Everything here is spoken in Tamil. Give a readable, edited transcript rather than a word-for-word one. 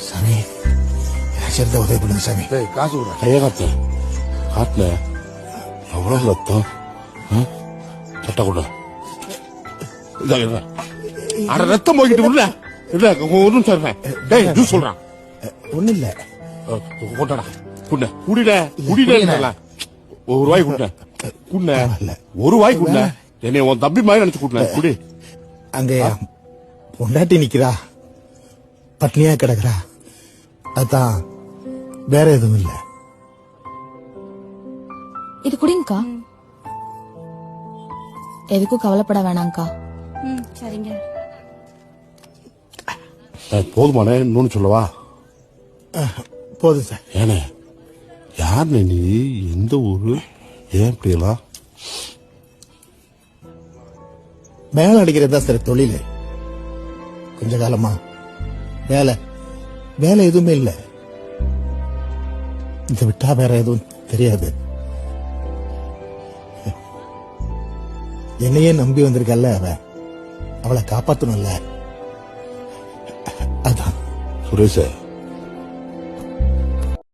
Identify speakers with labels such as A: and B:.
A: சாமி சேர்ந்த உதவி பண்ணுங்க சாமி.
B: காசு விடுற
C: கையை காட்டுல எவ்வளவு ரத்தம் சட்டை கூட அட ரத்தம் போய்கிட்டு உள்ள இல்ல ஒரு நிமிஷம் டேய் ஜூஸ் சொல்றான்
A: ஒண்ணு இல்ல
C: கொண்டடா குண்ட குடிட குடிட ஒரு ரூபாய் குண்ட குண்ட ஒரு ரூபாய் குண்ட என்னை உன் தம்பி மாதிரி நினைச்சு குண்ட குடி.
A: அங்க பொண்டாட்டி நிக்கிறா பட்னியா கிடக்குறா அதான் வேற எதுவும் இல்ல.
D: இது குடிங்கக்கா. எதுக்கும் கவலைப்பட வேணாம்க்கா.
E: சரிங்க.
C: போதுமானே இன்னொன்னு சொல்லவா?
A: போதும் சார்.
C: ஏனே யார் நீ எந்த ஊரு ஏன் இப்படி எல்லாம்?
A: மேல அடிக்கிறது தான் சார் தொழில். கொஞ்ச காலமா வேலை எதுவுமே இல்ல. இதை விட்டா வேற எதுவும் தெரியாது. என்னையே நம்பி வந்திருக்கல்ல அவளை காப்பாத்தணும்ல. அதான்
C: சுரேஷ்